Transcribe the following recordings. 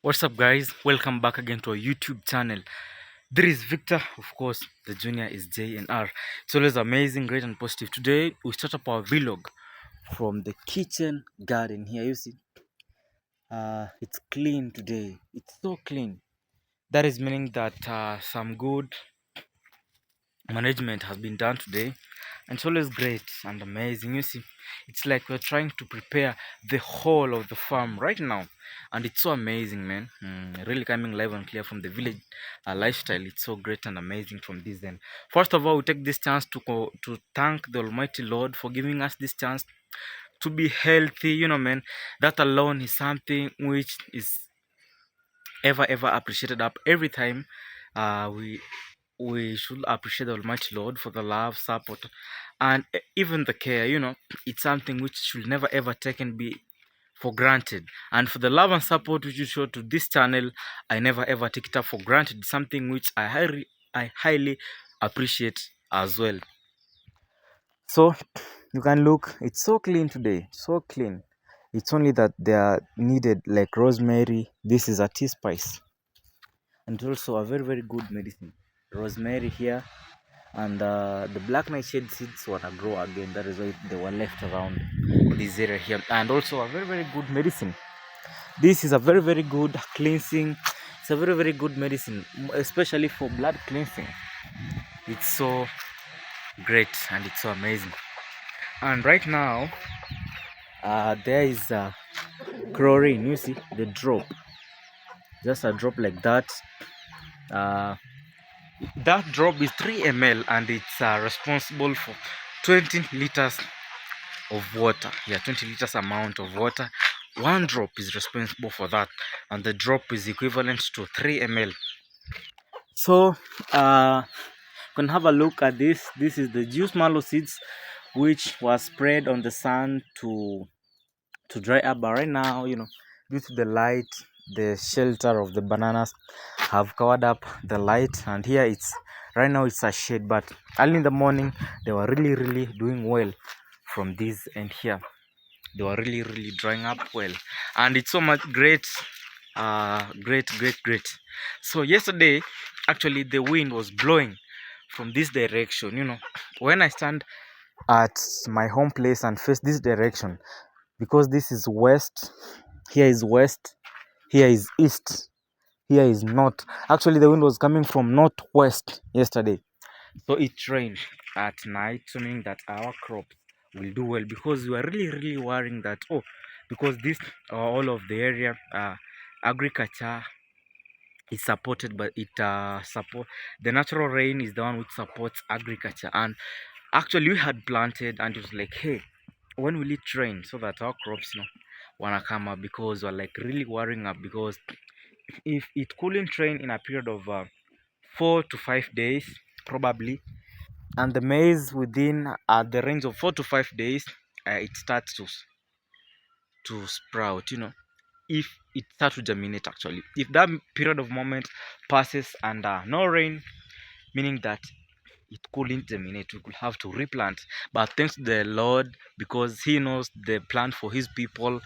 What's up, guys? Welcome back again to our YouTube channel. There is Victor, of course. The junior is JNR. It's always amazing, great, and positive. Today we start up our vlog from the kitchen garden. Here you see, it's clean today. It's so clean. That is meaning that some good management has been done today, and it's always great and amazing. You see, it's like we're trying to prepare the whole of the farm right now, and it's so amazing, man. Really coming live and clear from the village lifestyle. It's so great and amazing from this end. First of all, we take this chance to thank the Almighty Lord for giving us this chance to be healthy. Man, that alone is something which is ever appreciated up every time. We should appreciate the Almighty Lord for the love, support, and even the care. It's something which should never ever taken be for granted. And for the love and support which you show to this channel, I never ever take it up for granted. Something which I highly appreciate as well. So you can look, it's so clean today, so clean. It's only that they are needed like rosemary. This is a tea spice, and also a very good medicine. Rosemary here, and the black nightshade seeds wanna grow again. That is why they were left around this area here, and also a very good medicine. This is a very good cleansing. It's a very good medicine, especially for blood cleansing. It's so great and it's so amazing. And right now there is chlorine. You see the drop, just a drop like that. That drop is 3 ml, and it's responsible for 20 liters of water. Yeah, 20 liters amount of water. One drop is responsible for that, and the drop is equivalent to 3 ml. So you can have a look at this. This is the juice mallow seeds which was spread on the sun to dry up, but right now, due to the light, the shelter of the bananas have covered up the light, and here it's right now it's a shade, but early in the morning they were really doing well. From this and here, they were really drying up well, and it's so much great. Great. So yesterday, actually, the wind was blowing from this direction. When I stand at my home place and face this direction, because this is west, here is west, here is east, here is north. Actually, the wind was coming from northwest yesterday, so it rained at night, so meaning that our crops will do well, because we are really worrying that, because this all of the area, agriculture is supported, but it support the natural rain is the one which supports agriculture. And actually we had planted, and it was like, hey, when will it rain so that our crops wanna come up, because we're like really worrying up, because if it couldn't rain in a period of 4 to 5 days probably, and the maize within the range of 4 to 5 days, it starts to sprout. If it starts to germinate. Actually, if that period of moment passes and no rain, meaning that it couldn't germinate, we could have to replant. But thanks to the Lord, because he knows the plan for his people,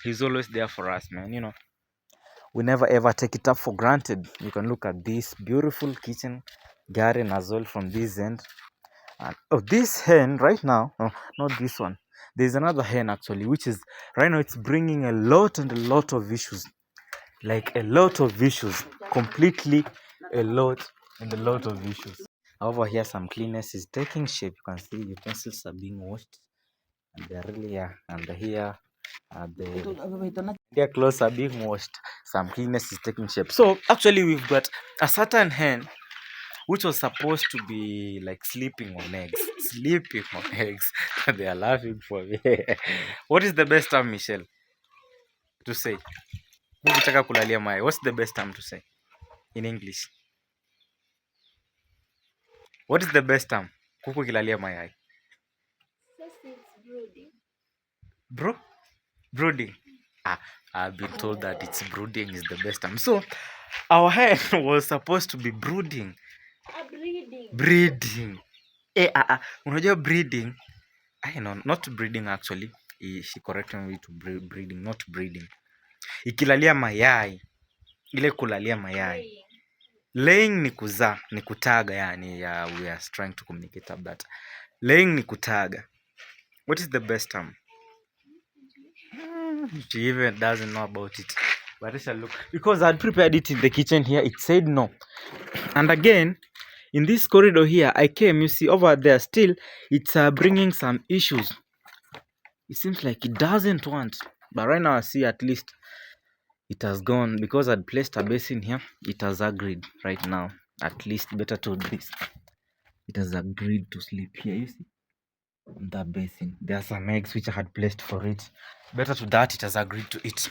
he's always there for us, man. We never ever take it up for granted. You can look at this beautiful kitchen garden as well from this end. And this hen right now, no, not this one, there's another hen actually, which is right now it's bringing a lot of issues, like a lot of issues, completely a lot of issues. Over here, some cleanness is taking shape. You can see the pencils are being washed, and they're really and here their clothes are being washed. Some cleanness is taking shape. So actually, we've got a certain hen which was supposed to be like sleeping on eggs. Sleeping on eggs. They are laughing for me. What is the best term, Michelle, to say? Ukitaka kulalia mayai, what's the best term to say in English? What is the best term? Kuku kilalia mayai. Bro? Brooding. I've been told that it's brooding is the best term. So our hen was supposed to be brooding. Breeding. Unajua breeding? I know, not breeding actually. She corrected me to breeding, not breeding. Ikilalia mayai. ile kulalia mayai. Laying ni kuzaa, ni kutaga yani. We are trying to communicate up that. Laying ni kutaga. What is the best term? She even doesn't know about it. But I shall look. Because I had prepared it in the kitchen here, it said no. And again, in this corridor here, I came, you see over there still, it's bringing some issues. It seems like it doesn't want. But right now I see at least it has gone. Because I'd placed a basin here, it has agreed right now. At least better to this. It has agreed to sleep here, you see. On that basin. There are some eggs which I had placed for it. Better to that, it has agreed to it.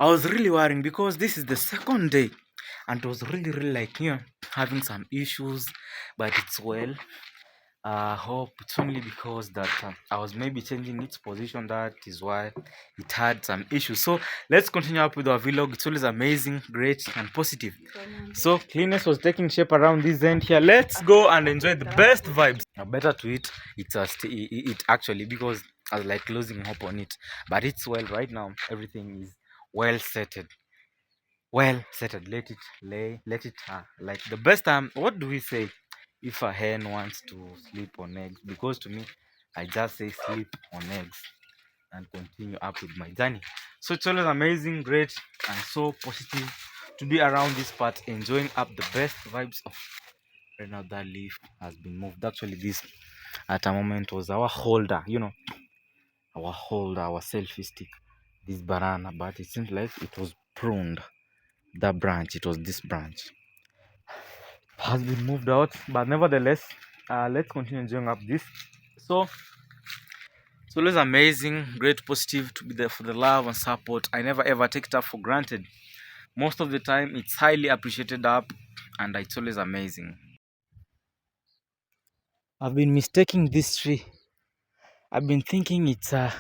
I was really worrying because this is the second day. And it was really like, having some issues. But it's well. Hope it's only because that I was maybe changing its position. That is why it had some issues. So let's continue up with our vlog. It's always amazing, great, and positive. So cleanness was taking shape around this end here. Let's go and enjoy the best vibes. Now, better to it. It actually, because I was like losing hope on it, but it's well right now. Everything is well settled. Well settled. Let it lay. Let it like the best time. What do we say? If a hen wants to sleep on eggs, because to me I just say sleep on eggs and continue up with my journey. So it's always amazing, great, and so positive to be around this part, enjoying up the best vibes of. Right now that leaf has been moved. Actually this at a moment was our holder, our selfie stick, this banana, but it seems like it was pruned. That branch, it was this branch, has been moved out, but nevertheless, let's continue enjoying up this. So it's always amazing, great, positive to be there for the love and support. I never ever take it up for granted. Most of the time it's highly appreciated up, and it's always amazing. I've been mistaking this tree. I've been thinking it's a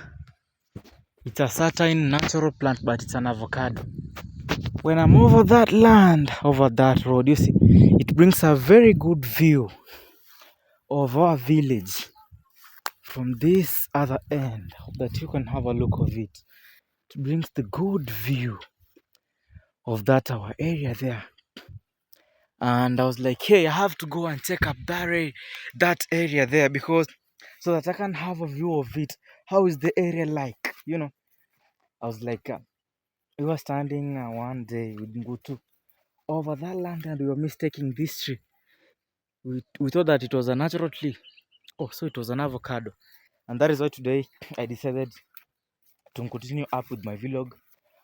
certain natural plant, but it's an avocado. When I'm over that land, over that road, you see, it brings a very good view of our village from this other end, that you can have a look of it. It brings the good view of that our area there. And I was like, hey, I have to go and check up that area there, because so that I can have a view of it. How is the area like? I was like, we were standing one day with Ngutu over that land, and we were mistaking this tree. We thought that it was a natural tree. Oh, so it was an avocado. And that is why today I decided to continue up with my vlog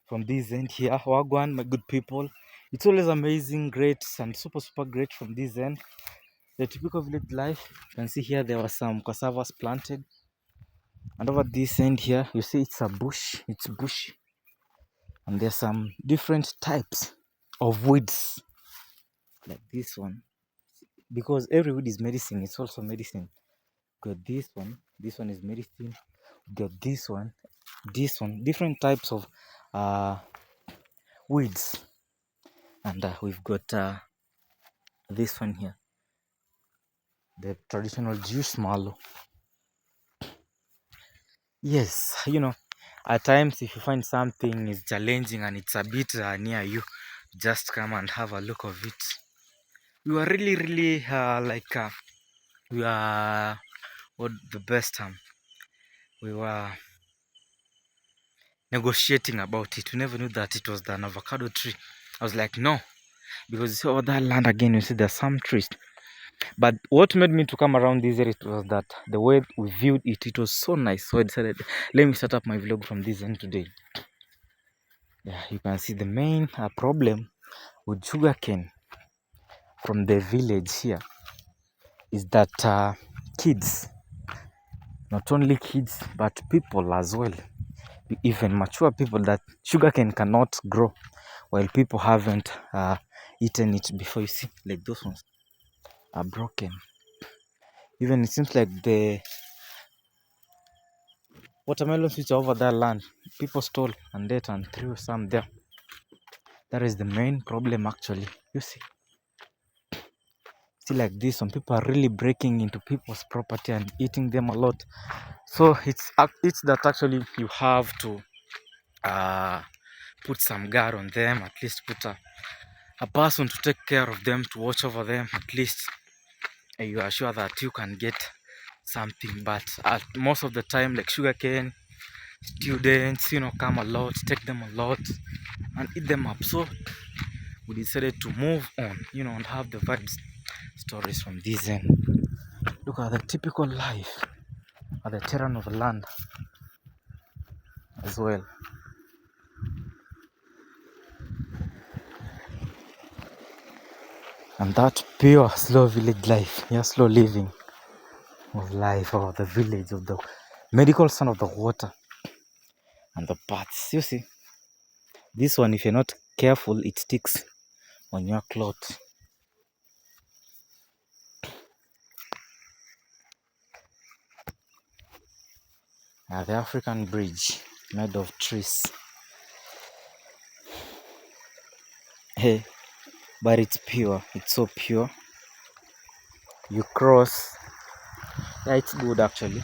from this end here. Wagwan, my good people. It's always amazing, great, and super great from this end. The typical village life. You can see here there were some cassavas planted. And over this end here, you see it's a bush. It's bushy. And there's some different types of weeds. Like this one. Because every weed is medicine. It's also medicine. Got this one. This one is medicine. Got this one. This one. Different types of weeds. And we've got this one here, the traditional juice mallow. Yes, at times if you find something is challenging and it's a bit near you, just come and have a look of it. We were really we are what the best term, we were negotiating about it. We never knew that it was an avocado tree. I was like, no, because you see over that land again, you see there's some trees. But what made me to come around this area was that the way we viewed it, it was so nice. So I decided, let me start up my vlog from this end today. Yeah, you can see the main problem with sugarcane from the village here is that kids, not only kids, but people as well, even mature people, that sugarcane cannot grow while people haven't eaten it before. You see, like those ones are broken. Even it seems like the watermelons which are over that land, people stole and ate and threw some there. That is the main problem actually. You see like this, some people are really breaking into people's property and eating them a lot. So it's that actually you have to put some guard on them, at least put a person to take care of them, to watch over them. At least you are sure that you can get something. But most of the time, like sugarcane, students, come a lot, take them a lot and eat them up. So we decided to move on, and have the vibes stories from this end. Look at the typical life at the terrain of the land as well. And that pure slow village life, slow living of life, of the village, of the medical sound of the water and the paths. You see, this one, if you're not careful, it sticks on your cloth. The African bridge made of trees. Hey, but it's pure. It's so pure. You cross. Yeah, it's good actually.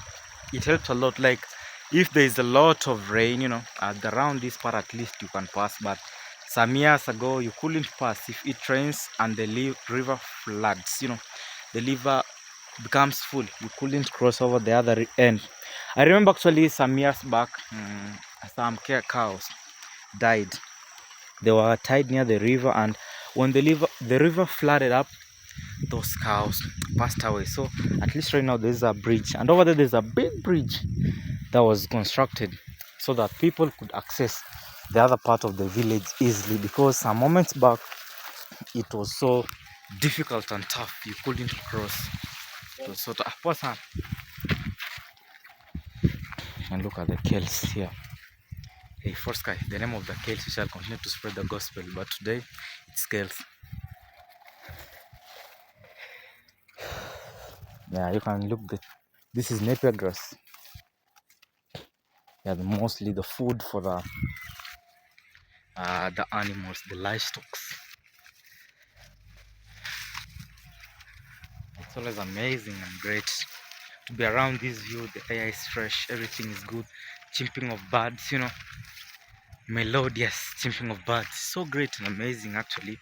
It helps a lot. Like if there is a lot of rain, around this part at least you can pass. But some years ago you couldn't pass if it rains and the river floods. The river becomes full. You couldn't cross over the other end. I remember actually some years back, some cows died. They were tied near the river, and when the river flooded up, those cows passed away. So at least right now there's a bridge, and over there's a big bridge that was constructed so that people could access the other part of the village easily, because some moments back it was so difficult and tough, you couldn't cross. It was so tough. And look at the kales here. Hey, Forsky, the name of the kales, we shall continue to spread the gospel, but today it's kales. Yeah, you can look. This is napier grass. Yeah, mostly the food for the animals, the livestock. It's always amazing and great to be around this view. The air is fresh, everything is good. Chimping of birds, melodious chimping of birds. So great and amazing actually.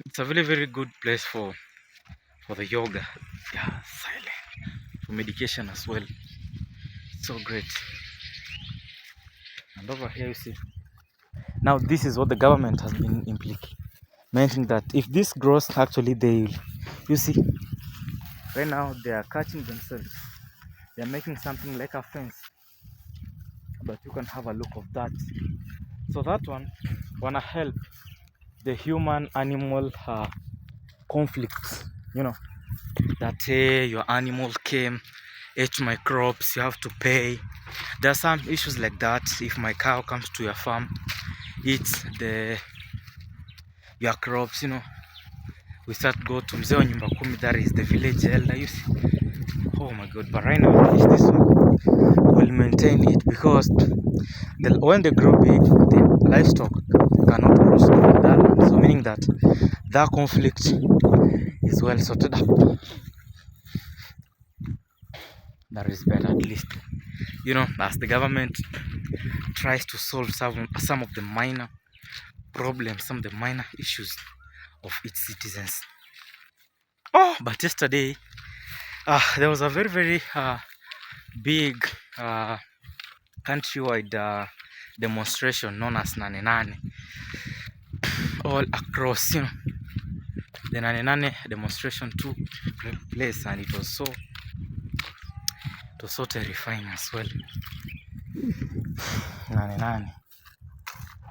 It's a very, very good place for the yoga. Yeah, silent. For medication as well. So great. And over here you see. Now this is what the government has been implementing, that if this grows, actually you see, right now they are catching themselves. They are making something like a fence, but you can have a look of that. So that one wanna help the human animal conflicts, that your animal came, ate my crops, you have to pay. There are some issues like that. If my cow comes to your farm, eats your crops, we start go to Mzee wa Nyumba Kumi, that is the village elder, you see. Oh my god, but right now this one will maintain it, because when they grow big, the livestock cannot cross that one. So meaning that conflict is well sorted up. That is better, at least, as the government tries to solve some of the minor problems, some of the minor issues of its citizens. Oh, but yesterday there was a very, very big countrywide demonstration known as Nane Nane, all across. The Nane Nane demonstration took place, and it was so terrifying as well. Nane Nane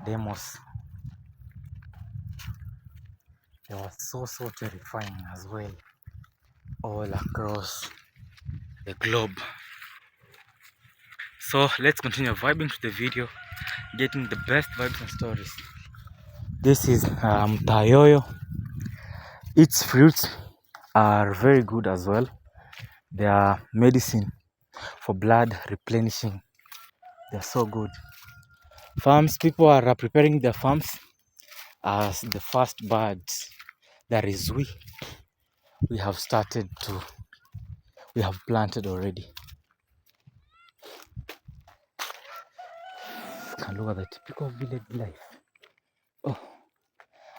demos, they were so terrifying as well, all across the globe. So let's continue vibing to the video, getting the best vibes and stories. This is Tayoyo. Its fruits are very good as well. They are medicine for blood replenishing. They're so good. People are preparing their farms as the first birds. That is, we have planted already. And look at the typical village life. Oh,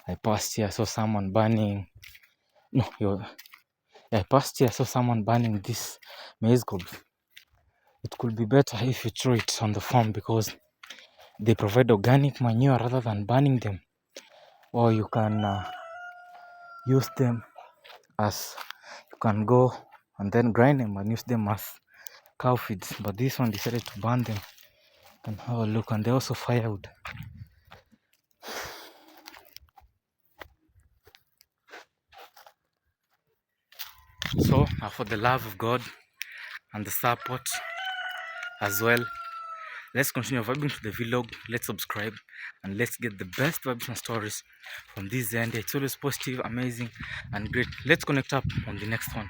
I passed here, saw someone burning. No, I passed here, saw someone burning this maize cobs. It could be better if you throw it on the farm because they provide organic manure rather than burning them. Or you can use them as, you can go and then grind them and use them as cow feeds. But this one decided to burn them. You can have a look, and they also firewood. So for the love of God and the support as well, let's continue vibing to the vlog. Let's subscribe and let's get the best vibes and stories from this end. It's always positive, amazing, and great. Let's connect up on the next one.